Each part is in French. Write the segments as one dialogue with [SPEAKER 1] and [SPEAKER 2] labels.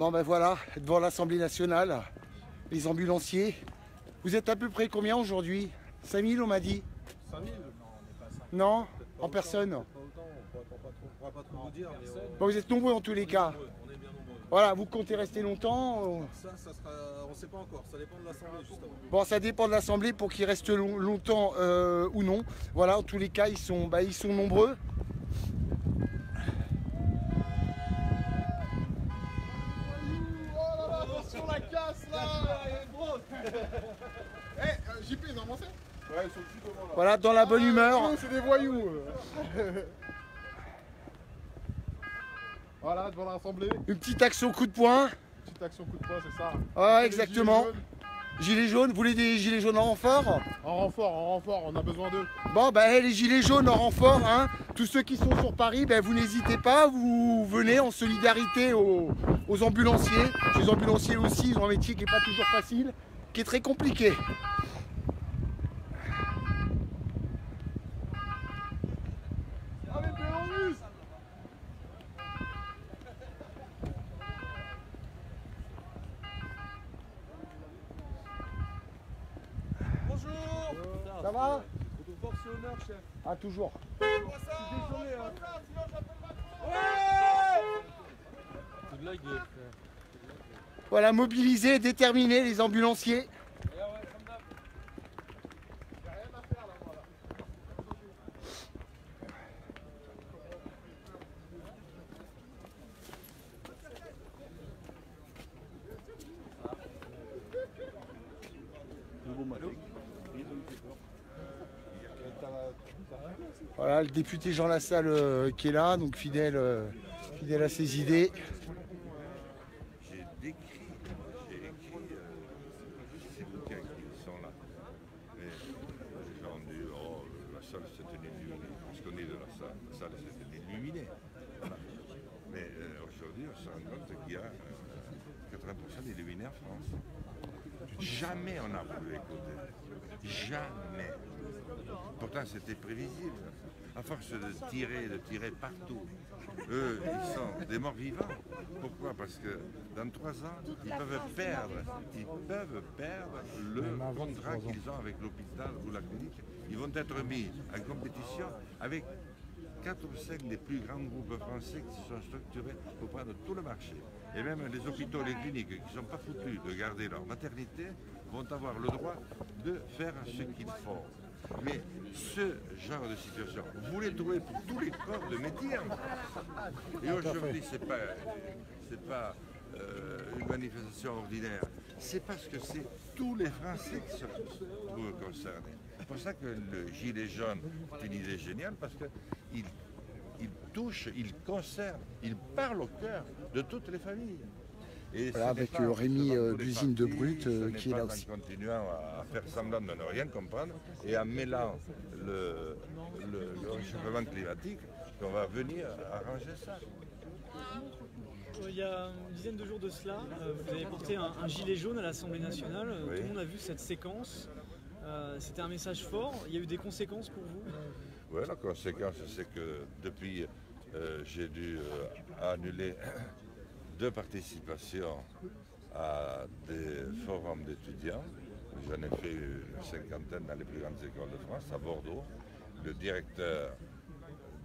[SPEAKER 1] Bon ben voilà, devant l'Assemblée nationale, les ambulanciers. Vous êtes à peu près combien aujourd'hui? 5000 on m'a dit?
[SPEAKER 2] 5000? Non, on n'est pas 5000.
[SPEAKER 1] Non? En personne?
[SPEAKER 2] Pas autant, on pourra pas trop vous dire. Mais
[SPEAKER 1] bon, vous êtes nombreux en tous les cas.
[SPEAKER 2] on est bien nombreux.
[SPEAKER 1] Voilà, vous comptez rester longtemps?
[SPEAKER 2] Ça sera, on ne sait pas encore, ça dépend de l'Assemblée justement.
[SPEAKER 1] Bon, ça dépend de l'Assemblée pour qu'ils restent longtemps ou non. Voilà, en tous les cas, ils sont nombreux.
[SPEAKER 3] Attention la casse là. Eh, JP, ils ont avancé? Ouais, ils sont plus devant là.
[SPEAKER 1] Voilà, dans la bonne humeur.
[SPEAKER 3] C'est des voyous. Voilà, devant l'Assemblée.
[SPEAKER 1] Une petite action coup de poing.
[SPEAKER 3] Petite action coup de poing, c'est ça.
[SPEAKER 1] Ouais, exactement. Gilets jaunes, vous voulez des gilets jaunes en renfort?
[SPEAKER 3] En renfort, on a besoin d'eux.
[SPEAKER 1] Bon, ben les gilets jaunes en renfort, hein, tous ceux qui sont sur Paris, ben, vous n'hésitez pas, vous venez en solidarité aux ambulanciers. Les ambulanciers aussi, ils ont un métier qui n'est pas toujours facile, qui est très compliqué.
[SPEAKER 2] Bonjour.
[SPEAKER 1] Ça va?
[SPEAKER 2] Fonctionnaire, chef.
[SPEAKER 1] Ah, toujours.
[SPEAKER 2] Je suis désolé.
[SPEAKER 1] Voilà, mobilisés, déterminés, les ambulanciers. Voilà, le député Jean Lassalle qui est là, donc fidèle à ses idées.
[SPEAKER 4] J'ai écrit ces bouquins qui sont là. Mais les gens disent, oh, la salle s'est illuminée, parce qu'on est de la salle s'est illuminée. Voilà. Mais aujourd'hui, on se rend compte qu'il y a 80% des luminaires en France. Jamais on n'a voulu écouter. Jamais. Pourtant, c'était prévisible. À force de tirer partout, eux, ils sont des morts vivants. Pourquoi? Parce que dans 3 ans, ils peuvent perdre le contrat qu'ils ont avec l'hôpital ou la clinique. Ils vont être mis en compétition avec 4 ou 5 des plus grands groupes français qui sont structurés pour prendre tout le marché. Et même les hôpitaux, les cliniques qui ne sont pas foutus de garder leur maternité vont avoir le droit de faire ce qu'il faut. Mais ce genre de situation, vous les trouvez pour tous les corps de métier. Et aujourd'hui, ce n'est pas une manifestation ordinaire. C'est parce que c'est tous les Français qui se trouvent concernés. C'est pour ça que le gilet jaune est une idée géniale, parce qu'il touche, il concerne, il parle au cœur de toutes les familles. Et
[SPEAKER 1] voilà, avec Rémi d'usine de Brut qui est là aussi.
[SPEAKER 4] En continuant à faire semblant de ne rien comprendre et en mêlant le réchauffement climatique qu'on va venir arranger ça.
[SPEAKER 5] Il y a une dizaine de jours de cela, vous avez porté un gilet jaune à l'Assemblée nationale. Oui. Tout le monde a vu cette séquence. C'était un message fort. Il y a eu des conséquences pour vous?
[SPEAKER 4] Oui, la conséquence, c'est que depuis, j'ai dû annuler 2 participations à des forums d'étudiants. J'en ai fait une 50aine dans les plus grandes écoles de France, à Bordeaux. Le directeur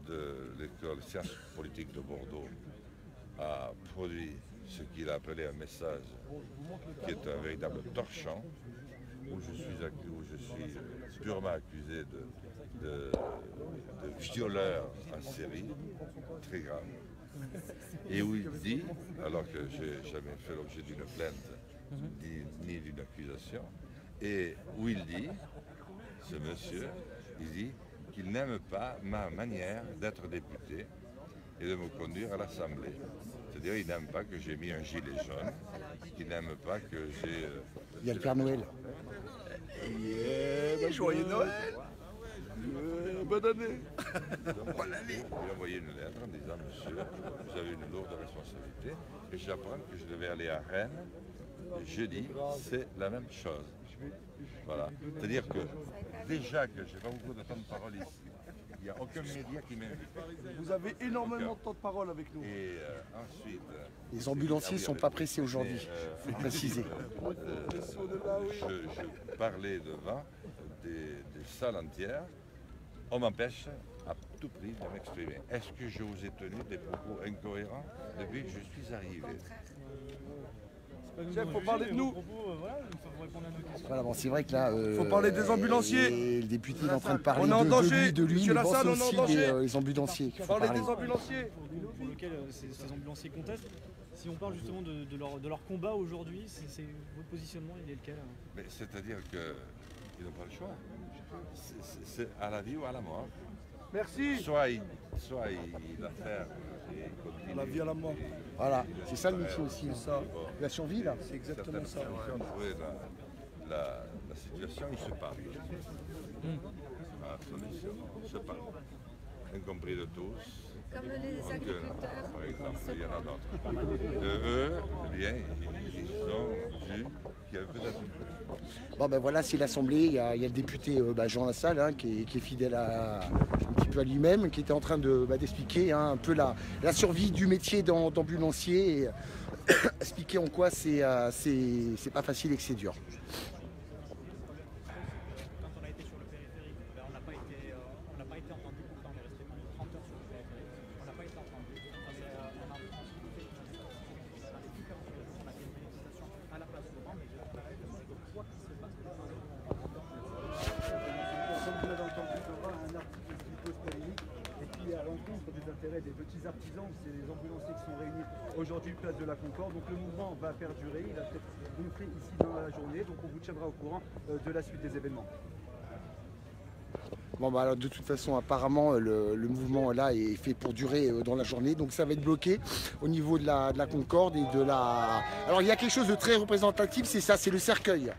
[SPEAKER 4] de l'école Sciences politiques de Bordeaux a produit ce qu'il a appelé un message qui est un véritable torchon, où je suis purement accusé de violeur en série, très grave. Et où il dit, alors que je n'ai jamais fait l'objet d'une plainte ni d'une accusation, et où il dit, ce monsieur, il dit qu'il n'aime pas ma manière d'être député et de me conduire à l'Assemblée. C'est-à-dire qu'il n'aime pas que j'ai mis un gilet jaune, qu'il n'aime pas que j'ai...
[SPEAKER 1] Il y a le Père Noël.
[SPEAKER 3] Joyeux Noël. Bonne année.
[SPEAKER 4] Bonne année. Je lui ai envoyé une lettre en disant, monsieur, vous avez une lourde responsabilité, et j'apprends que je devais aller à Rennes, et jeudi, c'est la même chose. Voilà. C'est-à-dire que, déjà que je n'ai pas beaucoup de temps de parole ici, n'y a aucun média qui m'invite.
[SPEAKER 3] Vous avez énormément de temps de parole avec nous.
[SPEAKER 4] Et ensuite...
[SPEAKER 1] Les ambulanciers ne sont pas pressés aujourd'hui, il faut le préciser.
[SPEAKER 4] Je parlais devant des salles entières. On m'empêche à tout prix de m'exprimer. Est-ce que je vous ai tenu des propos incohérents depuis que je suis arrivé?
[SPEAKER 3] Chef, faut parler de nous.
[SPEAKER 1] Voilà, bon, c'est vrai que là,
[SPEAKER 3] Faut parler des ambulanciers.
[SPEAKER 1] et le député est en train de parler
[SPEAKER 3] On est en danger.
[SPEAKER 1] de lui,
[SPEAKER 3] Monsieur
[SPEAKER 1] mais bon, c'est
[SPEAKER 3] Lassalle, on est en
[SPEAKER 1] aussi
[SPEAKER 3] danger.
[SPEAKER 1] les ambulanciers qu'il faut
[SPEAKER 3] Parlez
[SPEAKER 1] parler.
[SPEAKER 3] des ambulanciers.
[SPEAKER 5] pour lequel ces ambulanciers contestent. Si on parle justement de leur combat aujourd'hui, votre positionnement, il est lequel?
[SPEAKER 4] Mais c'est-à-dire qu'ils n'ont pas le choix. C'est à la vie ou à la mort.
[SPEAKER 3] Merci.
[SPEAKER 4] Soit il va faire et continue.
[SPEAKER 3] La vie à la mort.
[SPEAKER 1] Voilà, c'est ça le métier aussi.
[SPEAKER 3] C'est ça.
[SPEAKER 1] La survie, là.
[SPEAKER 3] C'est exactement ça.
[SPEAKER 4] Certaines personnes trouvent la situation, ils se parlent. La solution, ils se parlent. Incompris de tous.
[SPEAKER 6] Comme les agriculteurs.
[SPEAKER 4] Par exemple, il y en a d'autres. Eux, eh bien, ils ont vu qu'il y avait peut-être
[SPEAKER 1] Bon ben voilà, c'est l'Assemblée, il y a le député Jean Lassalle hein, qui est fidèle un petit peu à lui-même, qui était en train d'expliquer hein, un peu la survie du métier d'ambulancier et expliquer en quoi c'est pas facile et que c'est dur.
[SPEAKER 5] Quand on a été sur le périphérique, on n'a pas été entendu, pourtant on est resté plus de 30 heures sur le périphérique. On n'a pas été entendu. On a fait une manifestation à la place de Laurent, mais quoi qui se passe
[SPEAKER 7] Comme vous l'avez entendu, il y aura un article qui pose polémique et qui est à l'encontre des intérêts des petits artisans, c'est les ambulanciers qui sont réunis aujourd'hui place de la Concorde. Donc le mouvement va perdurer, il va peut-être gonfler ici dans la journée, donc on vous tiendra au courant de la suite des événements.
[SPEAKER 1] Bon bah alors de toute façon apparemment le mouvement là est fait pour durer dans la journée, donc ça va être bloqué au niveau de la Concorde et de la... Alors il y a quelque chose de très représentatif, c'est ça, c'est le cercueil.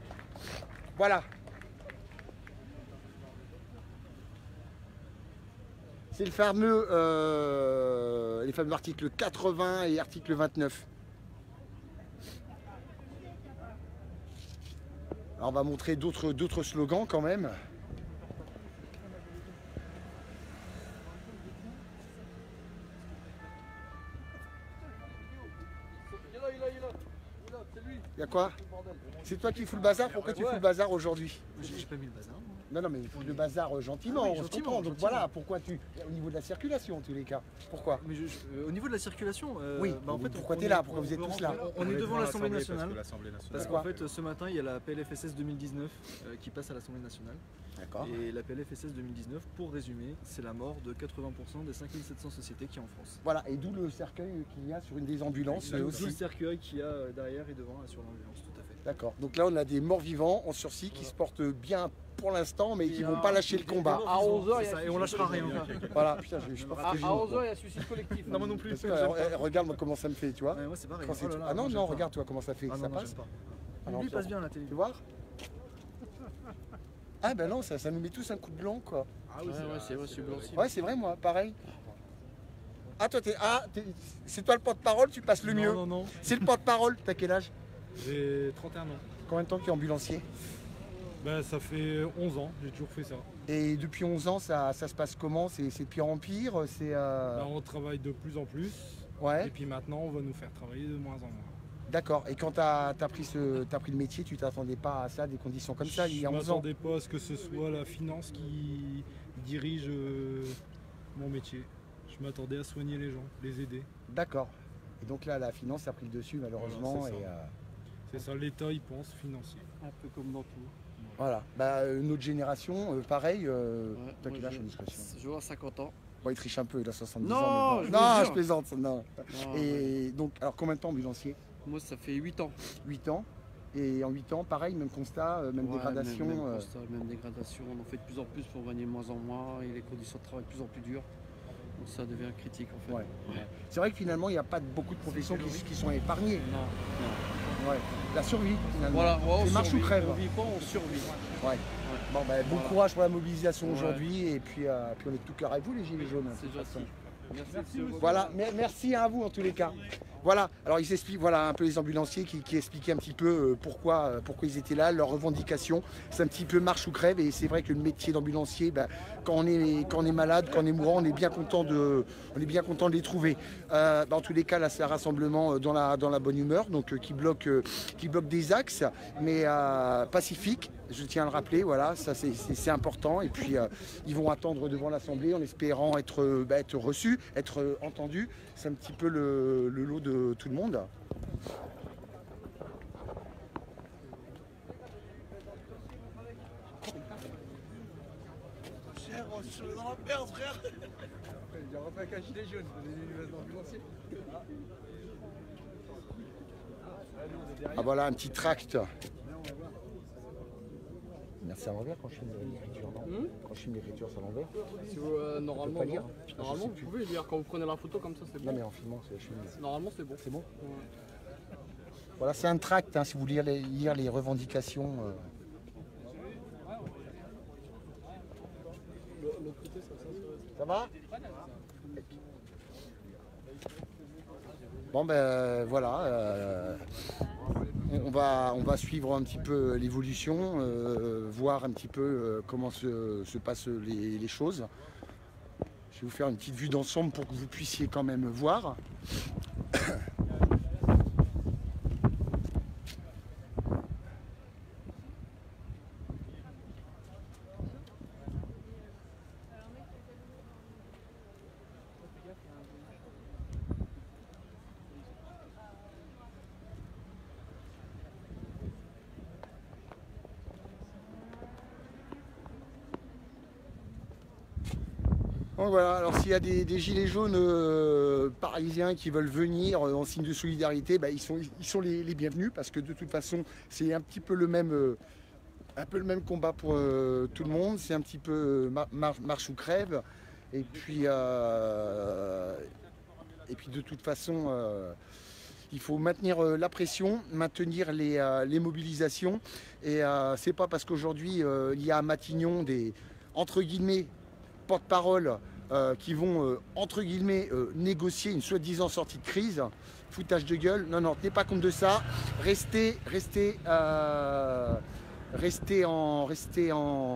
[SPEAKER 1] Voilà. C'est le fameux, les fameux articles 80 et article 29. Alors on va montrer d'autres slogans quand même. Il y a quoi? C'est toi qui fous le bazar? Pourquoi tu fous le bazar aujourd'hui?
[SPEAKER 5] J'ai pas mis le bazar.
[SPEAKER 1] Non, non, mais le bazar gentiment,
[SPEAKER 5] Ah oui,
[SPEAKER 1] on se
[SPEAKER 5] gentiment,
[SPEAKER 1] comprend. Donc
[SPEAKER 5] gentiment.
[SPEAKER 1] voilà, pourquoi tu... Au niveau de la circulation, en tous les cas. Pourquoi?
[SPEAKER 5] Mais au niveau de la circulation,
[SPEAKER 1] Oui,
[SPEAKER 5] en fait,
[SPEAKER 1] pourquoi
[SPEAKER 5] on
[SPEAKER 1] t'es
[SPEAKER 5] est-
[SPEAKER 1] là? Pourquoi vous êtes tous là?
[SPEAKER 5] On est devant l'Assemblée nationale. Parce
[SPEAKER 1] Pourquoi
[SPEAKER 5] qu'en fait, ce matin, il y a la PLFSS 2019 qui passe à l'Assemblée nationale.
[SPEAKER 1] D'accord.
[SPEAKER 5] Et la PLFSS 2019, pour résumer, c'est la mort de 80% des 5700 sociétés qu'il y a en France.
[SPEAKER 1] Voilà, et d'où le cercueil qu'il y a sur une des ambulances
[SPEAKER 5] D'où le
[SPEAKER 1] aussi.
[SPEAKER 5] cercueil qu'il y a derrière et devant là, sur l'ambulance, tout à fait.
[SPEAKER 1] D'accord. Donc là, on a des morts vivants en sursis qui se portent bien pour l'instant, mais qui ne vont pas lâcher le combat.
[SPEAKER 7] À 11h,
[SPEAKER 5] C'est ça, et on lâchera rien.
[SPEAKER 1] Voilà, putain, je pense
[SPEAKER 7] À
[SPEAKER 1] que j'ai...
[SPEAKER 7] 11h, il y a suicide collectif.
[SPEAKER 5] Non, moi non plus.
[SPEAKER 1] Parce que, regarde-moi comment ça me fait, tu vois.
[SPEAKER 5] Ouais, moi c'est pareil.
[SPEAKER 1] Quand c'est-
[SPEAKER 5] Oh là là,
[SPEAKER 1] ah non,
[SPEAKER 5] moi, j'aime
[SPEAKER 1] non,
[SPEAKER 5] pas.
[SPEAKER 1] regarde-toi comment ça fait.
[SPEAKER 5] Ah
[SPEAKER 1] Ça
[SPEAKER 5] non, non,
[SPEAKER 1] passe
[SPEAKER 5] j'aime pas.
[SPEAKER 1] Ah non,
[SPEAKER 5] Lui, il
[SPEAKER 1] ça-
[SPEAKER 5] passe bien à la télé.
[SPEAKER 1] Tu vois? Ah ben non, ça nous met tous un coup de blanc, quoi.
[SPEAKER 7] Ah oui, c'est vrai, c'est blanc.
[SPEAKER 1] Ouais, c'est vrai, moi, pareil. Ah, toi, c'est toi le porte-parole, tu passes le mieux.
[SPEAKER 5] Non, non, non.
[SPEAKER 1] C'est le porte-parole, t'as quel âge?
[SPEAKER 8] J'ai 31 ans.
[SPEAKER 1] Combien de temps tu es ambulancier?
[SPEAKER 8] Ben, ça fait 11 ans, j'ai toujours fait ça.
[SPEAKER 1] Et depuis 11 ans, ça se passe comment? C'est de pire en pire? C'est
[SPEAKER 8] Ben, on travaille de plus en plus.
[SPEAKER 1] Ouais,
[SPEAKER 8] Et puis maintenant, on va nous faire travailler de moins en moins.
[SPEAKER 1] d'accord. Et quand t'as pris le métier, tu t'attendais pas à ça, des conditions comme ça, il y a
[SPEAKER 8] Je
[SPEAKER 1] 11 ans?
[SPEAKER 8] m'attendais pas à ce que ce soit la finance qui dirige mon métier. Je m'attendais à soigner les gens, les aider.
[SPEAKER 1] D'accord. Et donc là, la finance a pris le dessus, malheureusement.
[SPEAKER 8] Voilà, c'est
[SPEAKER 1] et,
[SPEAKER 8] ça. C'est ça, l'État y pense financier.
[SPEAKER 7] Un peu comme dans tout.
[SPEAKER 1] voilà. Bah, notre génération, pareil. T'as quel âge en discrétion?
[SPEAKER 7] Je vois 50 ans.
[SPEAKER 1] Bon, il triche un peu, il a 70
[SPEAKER 7] Non,
[SPEAKER 1] ans.
[SPEAKER 7] je
[SPEAKER 1] Mais bon.
[SPEAKER 7] vous
[SPEAKER 1] Non,
[SPEAKER 7] jure.
[SPEAKER 1] je plaisante. Non.
[SPEAKER 7] Non,
[SPEAKER 1] Et donc, alors combien de temps ambulancier?
[SPEAKER 7] moi, ça fait 8 ans.
[SPEAKER 1] 8 ans. Et en 8 ans, pareil, même constat, même
[SPEAKER 7] Ouais,
[SPEAKER 1] dégradation.
[SPEAKER 7] Même, constat, même dégradation. On en fait de plus en plus pour gagner de moins en moins et les conditions de travail de plus en plus dures. Donc ça devient critique en fait.
[SPEAKER 1] Ouais. C'est vrai que finalement, il n'y a pas beaucoup de professions qui sont épargnées.
[SPEAKER 7] Non, non.
[SPEAKER 1] Ouais. La survie, finalement.
[SPEAKER 7] Voilà, ouais,
[SPEAKER 1] C'est
[SPEAKER 7] on
[SPEAKER 1] marche ou
[SPEAKER 7] survit.
[SPEAKER 1] crève.
[SPEAKER 7] On vit pas, on survit.
[SPEAKER 1] Ouais. Bon, ben, bon
[SPEAKER 7] Voilà.
[SPEAKER 1] courage pour la mobilisation
[SPEAKER 7] Ouais.
[SPEAKER 1] aujourd'hui. Et puis, puis on est de tout cœur avec vous, les Gilets jaunes. de
[SPEAKER 7] C'est
[SPEAKER 1] toute façon.
[SPEAKER 7] gentil. Merci.
[SPEAKER 1] Voilà, merci à vous en tous les cas. Voilà, alors ils expliquent, voilà un peu les ambulanciers qui expliquaient un petit peu pourquoi ils étaient là, leurs revendications. C'est un petit peu marche ou crève et c'est vrai que le métier d'ambulancier, quand on est malade, quand on est mourant, on est bien content de les trouver. En tous les cas, là c'est un rassemblement dans la bonne humeur, donc qui bloque des axes, mais pacifiques. Je tiens à le rappeler, voilà, ça c'est important. Et puis ils vont attendre devant l'Assemblée en espérant être reçus, être entendus. C'est un petit peu le lot de tout le monde.
[SPEAKER 3] Je suis dans la merde, frère. J'ai rentré avec un gilet jaune, ambulancier.
[SPEAKER 1] Ah voilà, un petit tract. Merci à l'envers quand je filme l'écriture, non quand je filme l'écriture, c'est à l'envers.
[SPEAKER 6] Si vous, normalement,
[SPEAKER 1] lire.
[SPEAKER 6] Normalement vous pouvez lire quand vous prenez la photo comme ça, c'est bon.
[SPEAKER 1] Non mais en filmant, je filme.
[SPEAKER 6] Normalement c'est bon.
[SPEAKER 1] C'est bon.
[SPEAKER 6] Ouais.
[SPEAKER 1] Voilà, c'est un tract, si vous voulez lire les revendications.
[SPEAKER 6] L'autre côté,
[SPEAKER 1] Ça va? Bon ben voilà, on va suivre un petit peu l'évolution, voir un petit peu comment se passent les choses. Je vais vous faire une petite vue d'ensemble pour que vous puissiez quand même voir. Donc voilà, alors s'il y a des gilets jaunes parisiens qui veulent venir en signe de solidarité, ils sont les bienvenus parce que de toute façon c'est un petit peu le même combat pour tout le monde, c'est un petit peu marche ou crève et puis de toute façon il faut maintenir la pression, maintenir les mobilisations et c'est pas parce qu'aujourd'hui il y a à Matignon des entre guillemets porte-parole qui vont entre guillemets négocier une soi-disant sortie de crise. Foutage de gueule, non, tenez pas compte de ça. Restez en,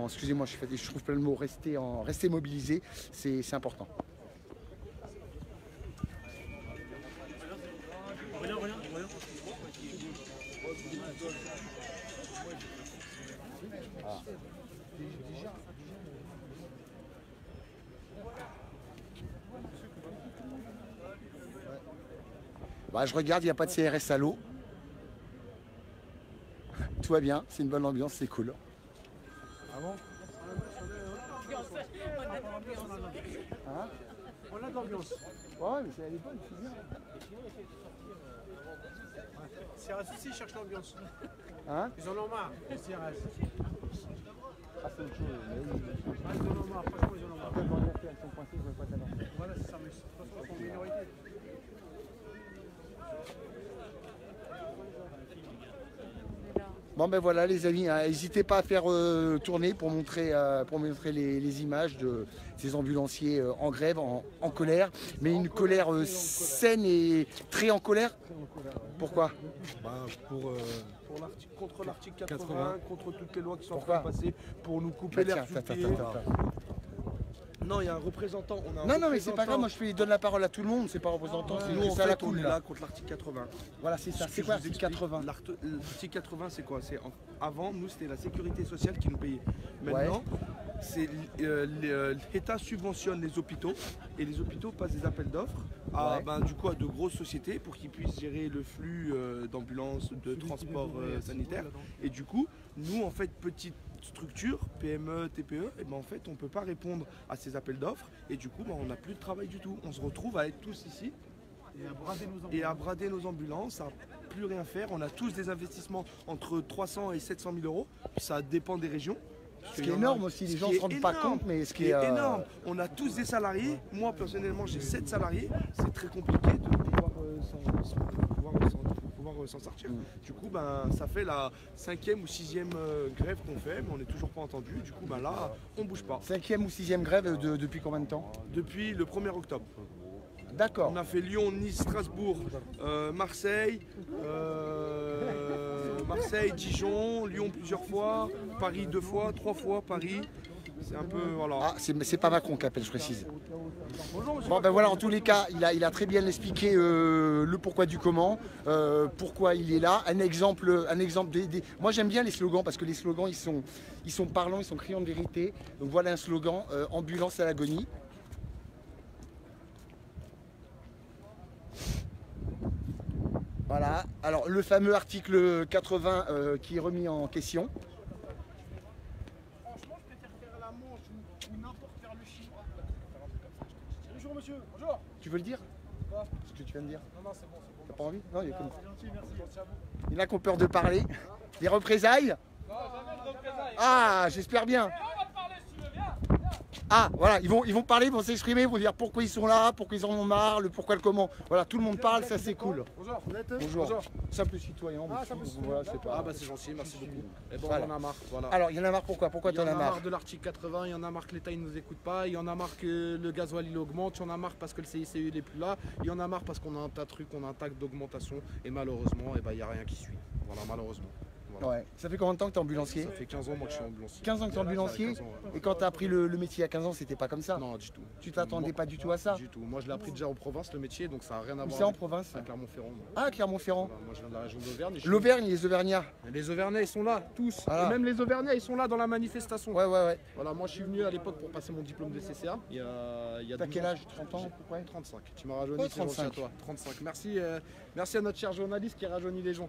[SPEAKER 1] excusez-moi, je trouve pas le mot. Restez mobilisés, c'est important. Je regarde, il n'y a pas de CRS à l'eau. Tout va bien, c'est une bonne ambiance, c'est cool.
[SPEAKER 3] Ah bon? On a de l'ambiance.
[SPEAKER 1] Ouais, mais elle est bonne, c'est bien.
[SPEAKER 3] CRS aussi, ils cherchent l'ambiance.
[SPEAKER 1] Hein?
[SPEAKER 3] Ils en ont marre, les CRS.
[SPEAKER 1] Ah, c'est autre chose.
[SPEAKER 3] Ils en ont marre, franchement, ils en ont marre.
[SPEAKER 1] Après, dans les affaires, elles sont coincées, je ne veux pas t'annoncer.
[SPEAKER 3] Voilà, c'est ça, mais de toute façon, ils sont en minorité.
[SPEAKER 1] Bon ben voilà les amis, n'hésitez pas à faire tourner pour montrer les images de ces ambulanciers en grève, en colère, mais une colère saine et très en colère. Pourquoi?
[SPEAKER 3] Contre l'article 80, contre toutes les lois qui sont en
[SPEAKER 1] Pourquoi?
[SPEAKER 3] train de passer pour nous couper l'air sous le pied. Non, il y a un représentant.
[SPEAKER 1] Non, mais c'est pas grave, moi je donne la parole à tout le monde, c'est pas représentant, c'est
[SPEAKER 3] Nous,
[SPEAKER 1] juste
[SPEAKER 3] en
[SPEAKER 1] ça la
[SPEAKER 3] fait, on
[SPEAKER 1] cool
[SPEAKER 3] est
[SPEAKER 1] là.
[SPEAKER 3] là contre l'article 80.
[SPEAKER 1] Voilà, c'est ça. C'est quoi l'article 80?
[SPEAKER 3] L'article 80, c'est quoi? Avant, nous, c'était la sécurité sociale qui nous payait. Maintenant, c'est l'État subventionne les hôpitaux et les hôpitaux passent des appels d'offres à de grosses sociétés pour qu'ils puissent gérer le flux d'ambulances, de transport sanitaire. Et du coup, nous, en fait, petite structure, PME, TPE, et en fait on ne peut pas répondre à ces appels d'offres et du coup on n'a plus de travail du tout. On se retrouve à être tous ici et à brader nos ambulances, à plus rien faire. On a tous des investissements entre 300 et 700 000 euros, ça dépend des régions.
[SPEAKER 1] Ce qui est énorme aussi, les gens ne se rendent pas compte, mais ce qui est
[SPEAKER 3] énorme. On a tous des salariés, moi personnellement j'ai 7 salariés, c'est très compliqué de pouvoir s'en sortir. Du coup, ça fait la 5e ou 6e grève qu'on fait, mais on n'est toujours pas entendu. Du coup, là, on bouge pas.
[SPEAKER 1] 5e ou 6e grève depuis combien de temps?
[SPEAKER 3] Depuis le 1er octobre.
[SPEAKER 1] D'accord.
[SPEAKER 3] On a fait Lyon, Nice, Strasbourg, Marseille, Marseille, Dijon, Lyon plusieurs fois, Paris 2 fois, 3 fois, Paris. C'est un peu, voilà.
[SPEAKER 1] Ah, c'est pas Macron qui appelle, je précise.
[SPEAKER 3] Bonjour, monsieur.
[SPEAKER 1] Bon ben voilà, en tous les cas, il a très bien expliqué le pourquoi du comment, pourquoi il est là. Un exemple Moi j'aime bien les slogans parce que les slogans ils sont parlants, ils sont criants de vérité. Donc voilà un slogan, ambulance à l'agonie. Voilà, alors le fameux article 80 qui est remis en question.
[SPEAKER 6] Franchement, je préfère faire la Manche ou n'importe faire le chinois. Bonjour monsieur, bonjour.
[SPEAKER 1] Tu veux le dire? Ce que tu viens de dire?
[SPEAKER 6] Non, c'est bon, c'est bon.
[SPEAKER 1] T'as pas envie? Non, il y a comme...
[SPEAKER 6] C'est gentil, merci. Merci à vous.
[SPEAKER 1] Il y en a qui ont peur de parler. Les représailles?
[SPEAKER 6] Non, jamais de représailles.
[SPEAKER 1] Ah, j'espère bien.
[SPEAKER 6] On va te parler si tu veux, viens.
[SPEAKER 1] Ah, voilà, ils vont parler, ils vont s'exprimer, ils vont dire pourquoi ils sont là, pourquoi ils en ont marre, le pourquoi, le comment. Voilà, tout le monde parle, ça c'est cool.
[SPEAKER 6] Bonjour.
[SPEAKER 1] Bonjour. Simple citoyen.
[SPEAKER 6] Ah,
[SPEAKER 1] bon,
[SPEAKER 6] simple
[SPEAKER 1] voilà, c'est pas...
[SPEAKER 3] Ah bah c'est gentil, merci beaucoup. Et bon,
[SPEAKER 1] Voilà.
[SPEAKER 3] on en a marre, voilà.
[SPEAKER 1] Alors, il y en a marre pourquoi? Pourquoi
[SPEAKER 3] Il y
[SPEAKER 1] t'en
[SPEAKER 3] en
[SPEAKER 1] as
[SPEAKER 3] a marre
[SPEAKER 1] marre?
[SPEAKER 3] de l'article 80, il y en a marre que l'État ne nous écoute pas, il y en a marre que le gasoil il augmente, il y en a marre parce que le CICE il n'est plus là, il y en a marre parce qu'on a un tas de trucs, on a un tas d'augmentation et malheureusement, il n'y a rien qui suit. Voilà, malheureusement. Voilà.
[SPEAKER 1] Ouais. Ça fait combien de temps que t'es ambulancier?
[SPEAKER 3] Ça fait 15 ans moi que je suis ambulancier.
[SPEAKER 1] 15 ans que t'es ambulancier?
[SPEAKER 3] 15 ans, ouais.
[SPEAKER 1] Et quand t'as appris le métier à 15 ans, c'était pas comme ça?
[SPEAKER 3] Non, du tout.
[SPEAKER 1] Tu t'attendais
[SPEAKER 3] Moi,
[SPEAKER 1] pas du tout à ça?
[SPEAKER 3] Du tout. Moi je l'ai appris déjà en province le métier, donc ça n'a rien à
[SPEAKER 1] Où
[SPEAKER 3] voir
[SPEAKER 1] c'est en
[SPEAKER 3] avec-
[SPEAKER 1] province?
[SPEAKER 3] à Clermont-Ferrand. moi.
[SPEAKER 1] Ah, Clermont-Ferrand.
[SPEAKER 3] Voilà, moi je viens de la région d'Auvergne. et je suis-
[SPEAKER 1] L'Auvergne, les Auvergnats.
[SPEAKER 3] Les Auvergnats ils sont là, tous.
[SPEAKER 1] Voilà.
[SPEAKER 3] Et même les Auvergnats ils sont là dans la manifestation.
[SPEAKER 1] Ouais.
[SPEAKER 3] Voilà, moi je suis venu à l'époque pour passer mon diplôme de CCA. Il y a
[SPEAKER 1] T'as
[SPEAKER 3] 12
[SPEAKER 1] quel
[SPEAKER 3] ans.
[SPEAKER 1] âge? 30 ans à peu près?
[SPEAKER 3] 35. Tu m'as rajeuni,
[SPEAKER 1] Ouais,
[SPEAKER 3] c'est gentil
[SPEAKER 1] 35.
[SPEAKER 3] à toi. 35. Merci, merci à notre cher journaliste qui rajeunit les gens.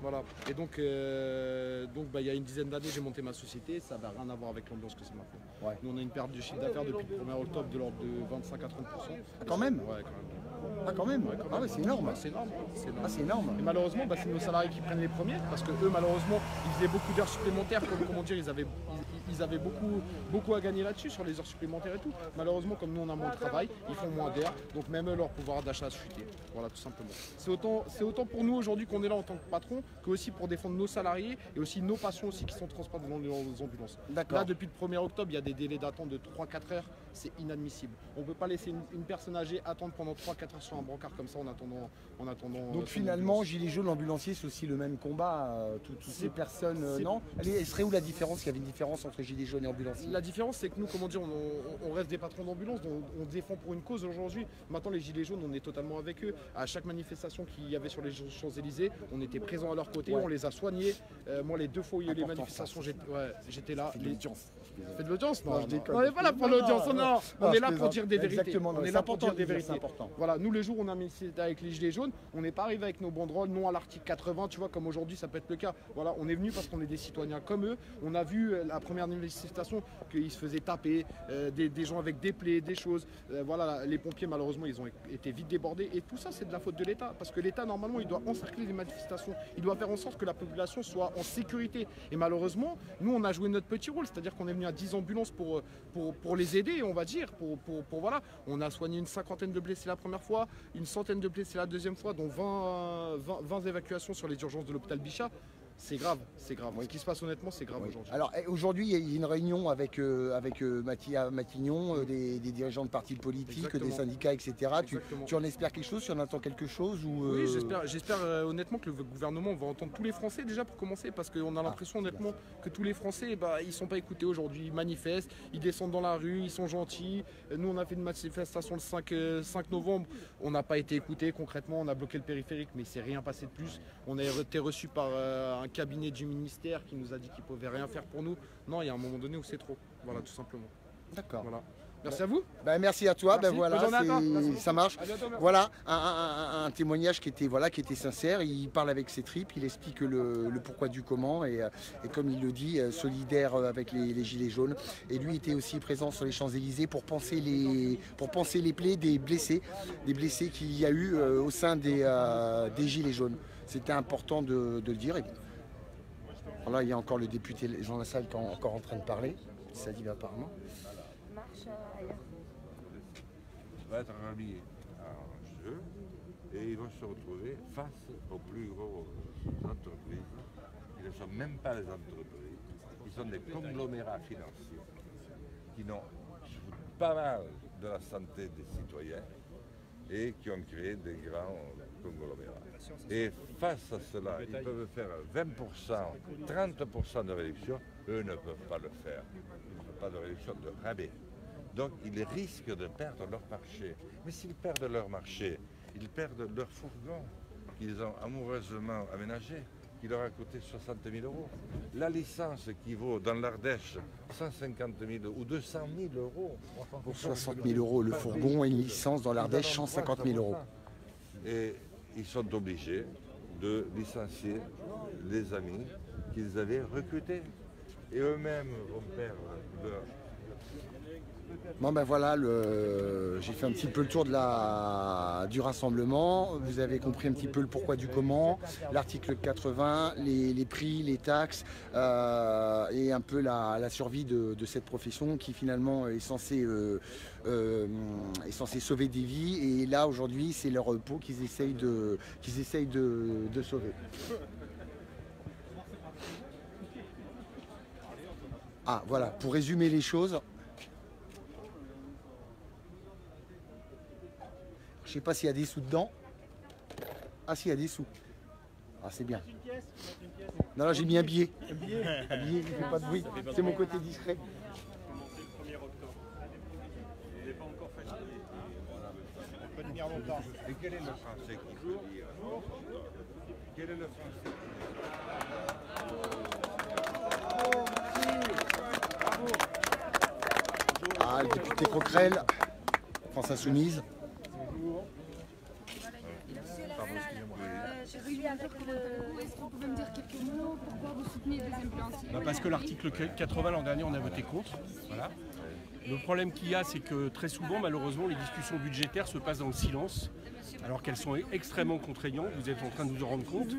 [SPEAKER 3] Voilà. Et donc, il y a une dizaine d'années, j'ai monté ma société. Ça n'a rien à voir avec l'ambiance que c'est maintenant.
[SPEAKER 1] Ouais.
[SPEAKER 3] Nous, on a une perte de chiffre d'affaires depuis le 1er octobre de l'ordre de 25 à 30%.
[SPEAKER 1] Ah, quand même?
[SPEAKER 3] Ouais, quand même.
[SPEAKER 1] Ah, quand même? Ah, ouais, c'est énorme.
[SPEAKER 3] Ouais, c'est énorme. C'est énorme.
[SPEAKER 1] Ah, c'est énorme.
[SPEAKER 3] Et malheureusement, c'est nos salariés qui prennent les premiers parce que eux, malheureusement, ils faisaient beaucoup d'heures supplémentaires. Comment dire, ils avaient beaucoup à gagner là-dessus sur les heures supplémentaires et tout. Malheureusement, comme nous on a moins de travail, ils font moins d'heures, donc même eux, leur pouvoir d'achat a chuté. Voilà, tout simplement. C'est autant pour nous aujourd'hui qu'on est là en tant que patron que aussi pour défendre nos salariés et aussi nos patients aussi qui sont transportés dans les ambulances.
[SPEAKER 1] D'accord.
[SPEAKER 3] Là, depuis le 1er octobre, il y a des délais d'attente de 3-4 heures. C'est inadmissible. On ne peut pas laisser une personne âgée attendre pendant 3-4 heures sur un brancard comme ça en attendant.
[SPEAKER 1] Donc
[SPEAKER 3] son
[SPEAKER 1] finalement,
[SPEAKER 3] ambulance.
[SPEAKER 1] Gilets jaunes, l'ambulancier, c'est aussi le même combat. Toutes ces personnes, non? Elle serait où la différence? Il y avait une différence entre Gilets jaunes et ambulanciers?
[SPEAKER 3] La différence, c'est que nous, comment dire, on reste des patrons d'ambulance, donc on défend pour une cause aujourd'hui. Maintenant, les Gilets jaunes, on est totalement avec eux. À chaque manifestation qu'il y avait sur les Champs-Élysées, on était présents à leur côté,
[SPEAKER 1] Ouais.
[SPEAKER 3] on les a soignés. Moi, les 2 fois où il y a eu les
[SPEAKER 1] Important,
[SPEAKER 3] manifestations,
[SPEAKER 1] ça.
[SPEAKER 3] j'étais là.
[SPEAKER 1] Fait de l'audience.
[SPEAKER 3] Fait de l'audience, non,
[SPEAKER 1] Non, je déconne.
[SPEAKER 3] on n'est pas là pour l'audience, non. On est là pour dire des vérités.
[SPEAKER 1] Exactement, non,
[SPEAKER 3] On est
[SPEAKER 1] c'est
[SPEAKER 3] là pour
[SPEAKER 1] important
[SPEAKER 3] dire
[SPEAKER 1] de
[SPEAKER 3] des
[SPEAKER 1] dire,
[SPEAKER 3] vérités.
[SPEAKER 1] c'est important.
[SPEAKER 3] Voilà, nous, le jour où on a mis avec les Gilets jaunes, on n'est pas arrivé avec nos banderoles, non à l'article 80, tu vois, comme aujourd'hui, ça peut être le cas. Voilà, on est venu parce qu'on est des citoyens comme eux. On a vu la première manifestation qu'ils se faisaient taper, des gens avec des plaies, des choses. Voilà, les pompiers, malheureusement, ils ont été vite débordés. Et tout ça, c'est de la faute de l'État. Parce que l'État, normalement, il doit encercler les manifestations. Il doit faire en sorte que la population soit en sécurité. Et malheureusement, nous, on a joué notre petit rôle. C'est-à-dire qu'on est venu à 10 ambulances pour les aider, on va dire. Voilà. On a soigné une 50aine de blessés la première fois, une centaine de blessés la deuxième fois, dont 20 évacuations sur les urgences de l'hôpital Bichat. C'est grave, c'est grave. Ce qui se passe honnêtement, c'est grave aujourd'hui.
[SPEAKER 1] Alors aujourd'hui, il y a une réunion avec Matignon, des dirigeants de partis politiques,
[SPEAKER 3] Exactement.
[SPEAKER 1] des syndicats, etc.
[SPEAKER 3] Exactement.
[SPEAKER 1] Tu en espères quelque chose? Tu en attends quelque chose ou
[SPEAKER 3] Oui, j'espère honnêtement que le gouvernement va entendre tous les Français déjà pour commencer, parce qu'on a l'impression honnêtement que tous les Français, ils sont pas écoutés aujourd'hui. Ils manifestent, ils descendent dans la rue, ils sont gentils. Nous, on a fait une manifestation le 5 novembre, on n'a pas été écoutés concrètement, on a bloqué le périphérique, mais il s'est rien passé de plus. On a été reçu par un cabinet du ministère qui nous a dit qu'il ne pouvait rien faire pour nous. Non, il y a un moment donné où c'est trop. Voilà, tout simplement.
[SPEAKER 1] D'accord.
[SPEAKER 3] Voilà. Merci à vous.
[SPEAKER 1] Merci à toi.
[SPEAKER 3] Merci.
[SPEAKER 1] Voilà,
[SPEAKER 3] Bonne journée à toi. Merci beaucoup.
[SPEAKER 1] ça marche.
[SPEAKER 3] À bientôt, merci.
[SPEAKER 1] Voilà un témoignage qui était sincère. Il parle avec ses tripes, il explique le pourquoi du comment et comme il le dit, solidaire avec les Gilets jaunes. Et lui était aussi présent sur les Champs-Élysées pour penser les plaies des blessés qu'il y a eu au sein des Gilets jaunes. C'était important de le dire. Et voilà, il y a encore le député Jean Lassalle qui est encore en train de parler. Ça dit apparemment.
[SPEAKER 4] Va être rallié à un jeu et ils vont se retrouver face aux plus grosses entreprises qui ne sont même pas les entreprises, qui sont des conglomérats financiers qui n'ont pas mal de la santé des citoyens et qui ont créé des grands conglomérats. Et face à cela, ils peuvent faire 20%, 30% de réduction, eux ne peuvent pas le faire. Ils ne peuvent pas de réduction de rabais. Donc ils risquent de perdre leur marché. Mais s'ils perdent leur marché, ils perdent leur fourgon qu'ils ont amoureusement aménagé, qui leur a coûté 60 000 €. La licence qui vaut dans l'Ardèche 150 000 ou 200 000 €.
[SPEAKER 1] Pour 60 000 € le fourgon et une licence dans l'Ardèche 150 000 €.
[SPEAKER 4] Et ils sont obligés de licencier les amis qu'ils avaient recrutés. Et eux-mêmes vont perdre leur...
[SPEAKER 1] Bon ben voilà, j'ai fait un petit peu le tour du rassemblement. Vous avez compris un petit peu le pourquoi du comment, l'article 80, les prix, les taxes et un peu la survie de cette profession qui finalement est censée sauver des vies. Et là aujourd'hui c'est leur peau qu'ils essayent de sauver. Ah voilà, pour résumer les choses. Je sais pas s'il y a des sous dedans. Ah si, il y a des sous. Ah c'est bien. Non là j'ai mis un billet. Un billet, il ne fait pas de bruit. C'est mon côté discret.
[SPEAKER 4] Et quel est le français qui joue? Quel est le français?
[SPEAKER 1] Ah le député Coquerel, France Insoumise.
[SPEAKER 9] Est-ce que vous pouvez me dire quelques mots? Pourquoi vous soutenez les ambulanciers?
[SPEAKER 10] Parce que l'article 80 l'an dernier on a voté contre. Voilà. Le problème qu'il y a, c'est que très souvent, malheureusement, les discussions budgétaires se passent dans le silence, alors qu'elles sont extrêmement contraignantes. Vous êtes en train de vous en rendre compte.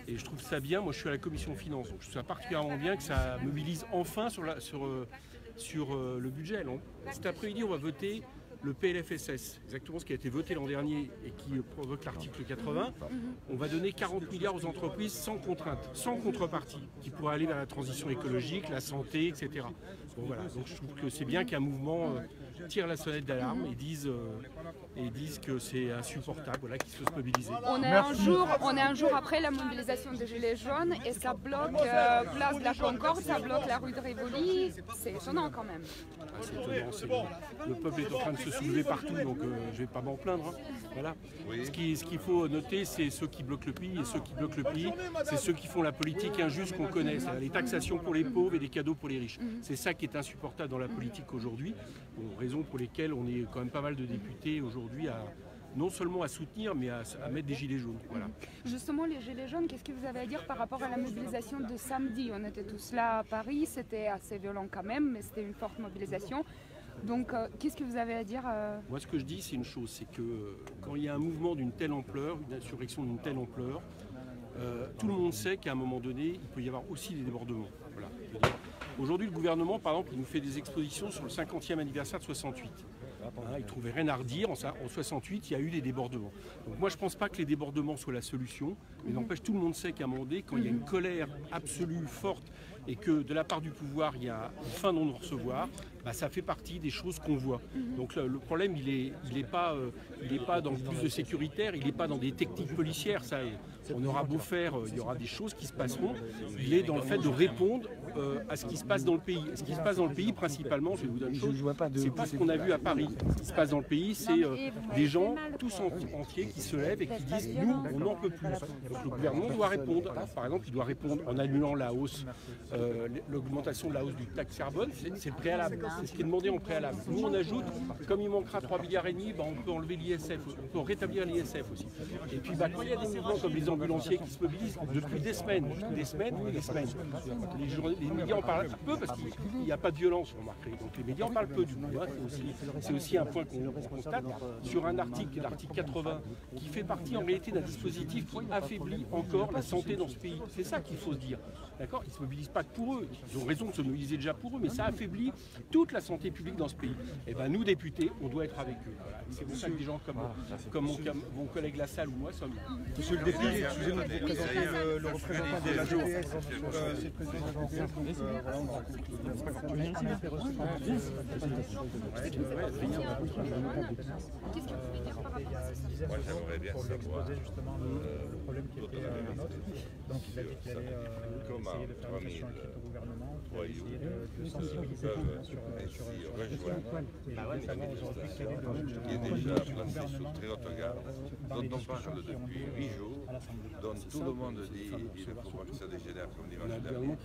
[SPEAKER 10] Et je trouve ça bien. Moi, je suis à la commission finances, donc je trouve ça particulièrement bien que ça mobilise enfin sur le budget. Cet après-midi, on va voter le PLFSS, exactement ce qui a été voté l'an dernier et qui provoque l'article 80. On va donner 40 milliards aux entreprises sans contrainte, sans contrepartie, qui pourraient aller vers la transition écologique, la santé, etc. Bon, voilà. Donc je trouve que c'est bien qu'un mouvement tire la sonnette d'alarme et disent que c'est insupportable, voilà, qu'ils se mobilisent.
[SPEAKER 9] On est un jour après la mobilisation des Gilets jaunes et ça bloque place de la Concorde, ça bloque la rue de Rivoli. C'est étonnant quand même.
[SPEAKER 10] Ah, c'est étonnant. Le peuple est en train de se soulever partout, donc je ne vais pas m'en plaindre. Hein. Voilà. Oui. Ce qu'il faut noter, c'est ceux qui bloquent le pays, et ceux qui bloquent le pays, c'est ceux qui font la politique injuste qu'on connaît, c'est-à-dire les taxations pour les pauvres et des cadeaux pour les riches. C'est ça qui est insupportable dans la politique aujourd'hui, raison pour lesquelles on est quand même pas mal de députés aujourd'hui non seulement à soutenir, mais à mettre des gilets jaunes. Voilà.
[SPEAKER 9] Justement, les gilets jaunes, qu'est-ce que vous avez à dire par rapport à la mobilisation de samedi? On était tous là à Paris, c'était assez violent quand même, mais c'était une forte mobilisation. Donc, qu'est-ce que vous avez à dire
[SPEAKER 10] Moi, ce que je dis, c'est une chose, c'est que quand il y a un mouvement d'une telle ampleur, une insurrection d'une telle ampleur, tout le monde sait qu'à un moment donné, il peut y avoir aussi des débordements. Voilà. Aujourd'hui, le gouvernement, par exemple, il nous fait des expositions sur le 50e anniversaire de 68. Il ne trouvait rien à redire. En 68, il y a eu des débordements. Donc moi, je ne pense pas que les débordements soient la solution. Mais n'empêche, tout le monde sait qu'à un moment donné, quand il y a une colère absolue, forte, et que de la part du pouvoir, il y a une fin de non-recevoir, ça fait partie des choses qu'on voit. Donc le problème, il n'est pas dans le plus de sécuritaire, il n'est pas dans des techniques policières. Ça, on aura beau faire, il y aura des choses qui se passeront. Il est dans le fait de répondre à ce qui se passe dans le pays. Ce qui se passe dans le pays, principalement, je vais vous donner une chose, c'est pas ce qu'on a vu à Paris. Ce qui se passe dans le pays, c'est des gens, tous entiers, qui se lèvent et qui disent « nous, on n'en peut plus ». Donc le gouvernement doit répondre. Alors, par exemple, il doit répondre en annulant la hausse, l'augmentation de la hausse du taxe carbone, c'est le préalable. C'est ce qui est demandé en préalable. Nous, on ajoute, comme il manquera 3,5 milliards, on peut enlever l'ISF, on peut rétablir l'ISF aussi. Et puis, quand il y a des mouvements comme les ambulanciers qui se mobilisent depuis des semaines, les médias en parlent un peu parce qu'il n'y a pas de violence, vous remarquerez. Donc les médias en parlent peu du coup. Hein. C'est aussi un point qu'on constate sur un article, l'article 80, qui fait partie en réalité d'un dispositif qui affaiblit encore la santé dans ce pays. C'est ça qu'il faut se dire. D'accord ? Ils ne se mobilisent pas battre pour eux. Ils ont raison de se mobiliser déjà pour eux, mais ça affaiblit toute la santé publique dans ce pays. Et ben nous, députés, on doit être avec eux. Voilà. C'est pour ça que des gens comme mon collègue Lassalle ou moi sommes là.
[SPEAKER 7] Monsieur le député, excusez-moi de vous présenter le représentant de la GPS. C'est le président de la GPS, donc voilà, on rencontre.
[SPEAKER 4] Moi, j'aimerais bien savoir
[SPEAKER 11] justement le problème qui était le nôtre. Donc il a dit qu'il allait essayer de faire une session écrite au gouvernement pour essayer de sensibiliser sur la question. Et je voulais savoir aujourd'hui quel est le
[SPEAKER 4] déjà placé sous très haute garde, dont on parle depuis 8 jours, dont tout le monde dit il ne faut pas que ça dégénère comme dimanche dernier.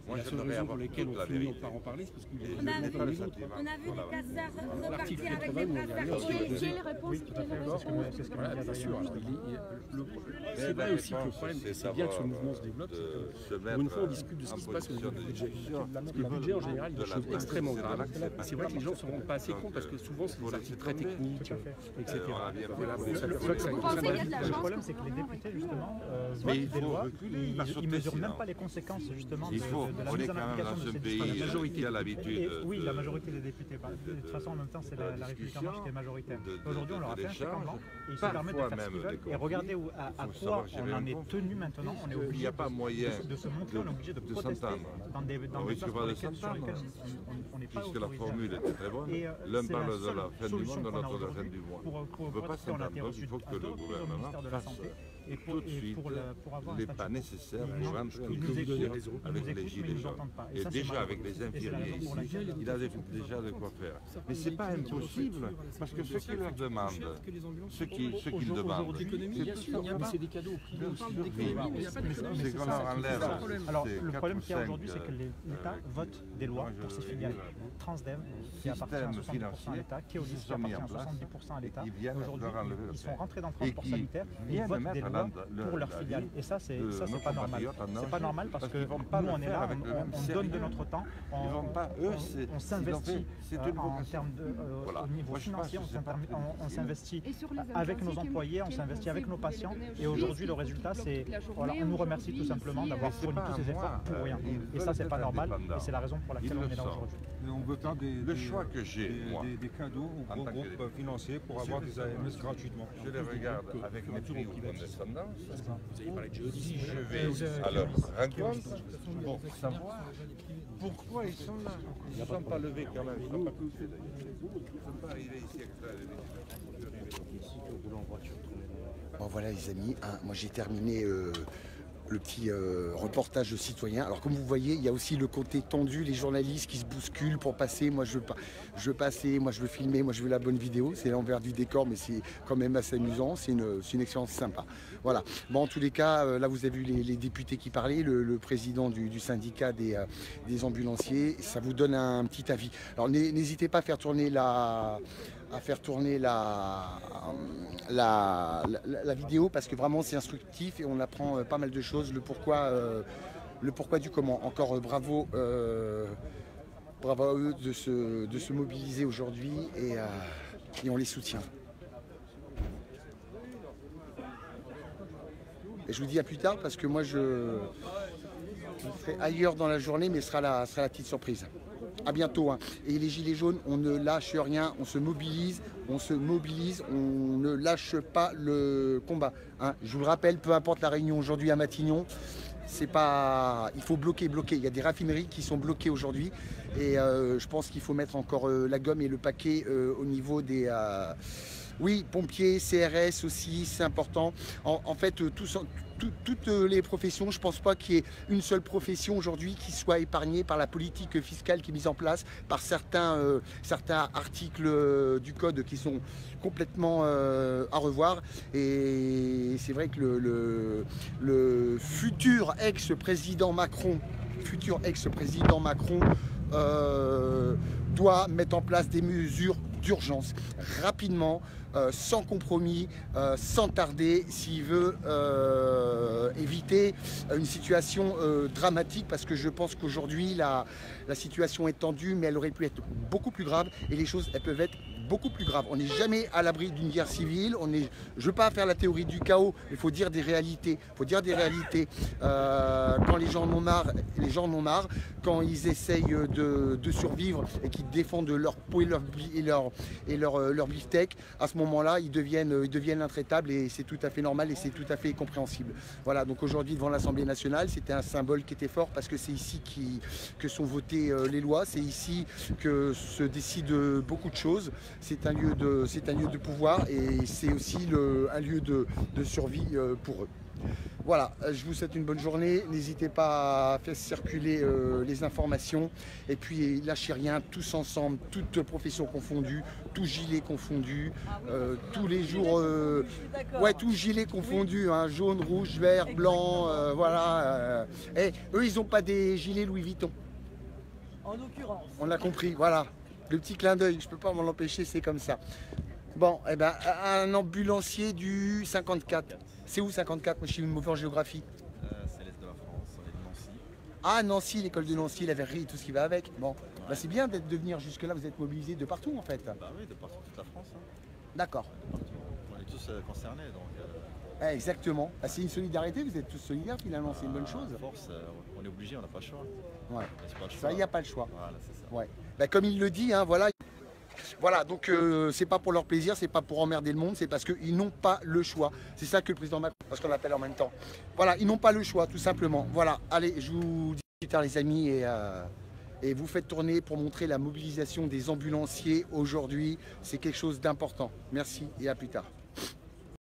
[SPEAKER 4] Moi,
[SPEAKER 10] la seule raison pour laquelle on finit par en parler, c'est parce qu'il y a
[SPEAKER 12] on a vu les casseurs repartir avec les brassards.
[SPEAKER 9] Quelle réponse
[SPEAKER 11] c'est ce que m'a dit
[SPEAKER 10] bien sûr. C'est vrai aussi que le problème, c'est bien que ce mouvement se développe. Pour une fois, on discute de ce qui se passe au niveau du budget. Le budget, en général, est des choses extrêmement graves. C'est vrai que les gens ne s'en rendent pas assez compte parce que souvent, c'est des articles très techniques, etc.
[SPEAKER 11] Le problème, c'est que les députés, justement, votent des lois, ils ne mesurent même pas les conséquences, justement, de la mise en application de ces dispositifs. Oui, la majorité des députés. De toute façon, en même temps, c'est la République en marche qui est majoritaire. Aujourd'hui, on leur a fait un chèque en blanc et ils se permettent de faire ce qu'ils veulent. Et regardez à quoi on en est tenu maintenant. On est obligé de se montrer, on est obligé de protester dans des places sur lesquelles on n'est pas autorisé.
[SPEAKER 4] Puisque la formule était très bonne, l'un parle de la fin du monde, l'autre de la fin du mois. On ne peut pas s'entendre, il faut que le gouvernement fasse tout de suite les pas nécessaires pour rentrer en discussion avec les gilets jaunes. Et déjà avec les infirmiers ici, il a déjà de quoi faire. Mais ce n'est pas impossible, parce que ceux qui leur demandent, ceux qui le demandent,
[SPEAKER 10] c'est des cadeaux privés aussi.
[SPEAKER 4] C'est qu'on leur enlève.
[SPEAKER 11] Alors le problème qu'il y a aujourd'hui, c'est que l'État vote des lois pour ses filiales. Transdev, qui appartient à 70% à l'État, Keolis, qui appartient à 70% à l'État. Aujourd'hui, ils sont rentrés dans le transport sanitaire et ils votent des lois pour leurs filiales. Et ça, c'est pas normal. C'est pas normal parce que nous, on est là, on donne de notre temps, on s'investit en termes au niveau financier, on s'investit avec nos employés, on s'investit avec nos patients. Et aujourd'hui, le résultat, c'est on nous remercie tout simplement d'avoir fourni tous ces efforts pour rien. Et ça, c'est pas normal. Et c'est la raison pour laquelle on est là aujourd'hui.
[SPEAKER 7] On veut faire
[SPEAKER 4] le choix que j'ai, moi,
[SPEAKER 7] des cadeaux aux gros groupes financiers pour avoir des AMS gratuitement.
[SPEAKER 4] Je les regarde avec mépris ou condescendance.
[SPEAKER 10] Vous avez parlé de jeudi.
[SPEAKER 4] Si je vais à leur rencontre pour savoir pourquoi ils sont là. Ils ne sont pas levés quand même. Ils ne sont pas poussés d'ailleurs. Ils ne sont pas arrivés ici avec ça.
[SPEAKER 1] Bon voilà les amis, moi j'ai terminé le petit reportage citoyen. Alors comme vous voyez, il y a aussi le côté tendu, les journalistes qui se bousculent pour passer. Moi je veux passer, moi je veux filmer, moi je veux la bonne vidéo. C'est l'envers du décor, mais c'est quand même assez amusant. C'est une expérience sympa. Voilà. Bon, en tous les cas, là vous avez vu les députés qui parlaient, le président du syndicat des ambulanciers. Ça vous donne un petit avis. Alors n'hésitez pas à faire tourner la vidéo parce que vraiment c'est instructif et on apprend pas mal de choses, le pourquoi du comment. Encore bravo à eux de se mobiliser aujourd'hui et on les soutient. Et je vous dis à plus tard parce que moi je serai ailleurs dans la journée mais ce sera la petite surprise. À bientôt. Et les gilets jaunes, on ne lâche rien, on se mobilise, on ne lâche pas le combat. Je vous le rappelle, peu importe la réunion aujourd'hui à Matignon, il faut bloquer. Il y a des raffineries qui sont bloquées aujourd'hui et je pense qu'il faut mettre encore la gomme et le paquet au niveau des... Oui, pompiers, CRS aussi, c'est important. En fait, toutes les professions, je ne pense pas qu'il y ait une seule profession aujourd'hui qui soit épargnée par la politique fiscale qui est mise en place, par certains articles du code qui sont complètement à revoir. Et c'est vrai que le futur ex-président Macron, doit mettre en place des mesures d'urgence rapidement, sans compromis, sans tarder, s'il veut éviter une situation dramatique, parce que je pense qu'aujourd'hui la situation est tendue, mais elle aurait pu être beaucoup plus grave et les choses elles peuvent être beaucoup plus grave. On n'est jamais à l'abri d'une guerre civile. Je ne veux pas faire la théorie du chaos, mais il faut dire des réalités. Il faut dire des réalités. Quand les gens en ont marre, quand ils essayent de survivre et qu'ils défendent leur peau et leur beefsteak, à ce moment-là, ils deviennent intraitables et c'est tout à fait normal et c'est tout à fait compréhensible. Voilà, donc aujourd'hui devant l'Assemblée nationale, c'était un symbole qui était fort parce que c'est ici que sont votées les lois, c'est ici que se décident beaucoup de choses. C'est un lieu de pouvoir et c'est aussi un lieu de survie pour eux. Voilà, je vous souhaite une bonne journée. N'hésitez pas à faire circuler les informations. Et puis lâchez rien, tous ensemble, toutes professions confondues, tous gilets confondus, tous les jours, tous gilets confondus, hein, jaune, rouge, vert, blanc, voilà. Eux, ils n'ont pas des gilets Louis Vuitton.
[SPEAKER 13] En l'occurrence.
[SPEAKER 1] On a compris, voilà. Le petit clin d'œil, je ne peux pas m'en empêcher, c'est comme ça. Bon, eh ben, un ambulancier du 54. C'est où 54? Moi, je suis mauvais en géographie.
[SPEAKER 14] C'est l'Est de la France, on est de Nancy.
[SPEAKER 1] Ah, Nancy, l'école de Nancy, la verrerie, tout ce qui va avec. Bon, bah, c'est bien de venir jusque-là, vous êtes mobilisés de partout en fait.
[SPEAKER 14] Bah oui, de partout, toute la France. Hein.
[SPEAKER 1] D'accord.
[SPEAKER 14] On est tous concernés, donc...
[SPEAKER 1] exactement. Bah, c'est une solidarité, vous êtes tous solidaires finalement, c'est une bonne chose.
[SPEAKER 14] À force, on est obligé, on n'a pas le choix.
[SPEAKER 1] Ouais.
[SPEAKER 14] Pas le choix.
[SPEAKER 1] Ça, il n'y a pas le choix.
[SPEAKER 14] Voilà, c'est ça.
[SPEAKER 1] Ouais. Bah, comme il le dit, hein, voilà. Voilà, donc c'est pas pour leur plaisir, c'est pas pour emmerder le monde, c'est parce qu'ils n'ont pas le choix. C'est ça que le président Macron, parce qu'on appelle en même temps. Voilà, ils n'ont pas le choix, tout simplement. Voilà, allez, je vous dis plus tard les amis, et vous faites tourner pour montrer la mobilisation des ambulanciers aujourd'hui. C'est quelque chose d'important. Merci et à plus tard.